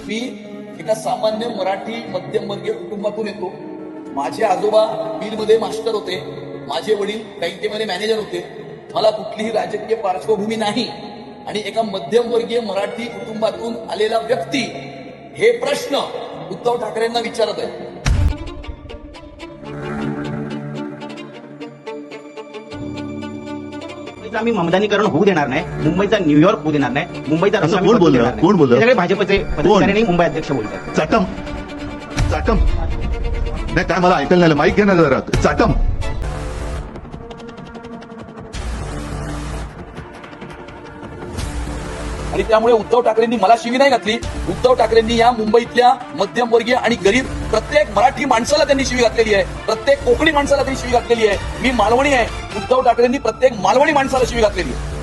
मी एका सामान्य मराठी मध्यमवर्गीय कुटुंबातून येतो. माझे आजोबा मिलमध्ये मास्टर होते, माझे वडील बँकेमध्ये मॅनेजर होते. मला कुठलीही राजकीय पार्श्वभूमी नाही आणि एका मध्यमवर्गीय मराठी कुटुंबातून आलेला व्यक्ती हे प्रश्न उद्धव ठाकरेंना विचारत आहे. आम्ही ममदानीकरण होऊ देणार नाही, मुंबईचा न्यूयॉर्क होऊ देणार नाही, मुंबईचा असं कोण बोललं? कोण बोललं? सगळे भाजपचे पदाधिकारी मुंबई अध्यक्ष बोलतात. चाटम चाटम नाही काय मला ऐकायला नाही, माईक घेणार जरा. चाटम आणि त्यामुळे उद्धव ठाकरेंनी मला शिवी नाही घातली. उद्धव ठाकरेंनी या मुंबईतल्या मध्यमवर्गीय आणि गरीब प्रत्येक मराठी माणसाला त्यांनी शिवी घातलेली आहे, प्रत्येक कोकणी माणसाला त्यांनी शिवी घातलेली आहे. मी मालवणी आहे, उद्धव ठाकरेंनी प्रत्येक मालवणी माणसाला शिवी घातलेली आहे.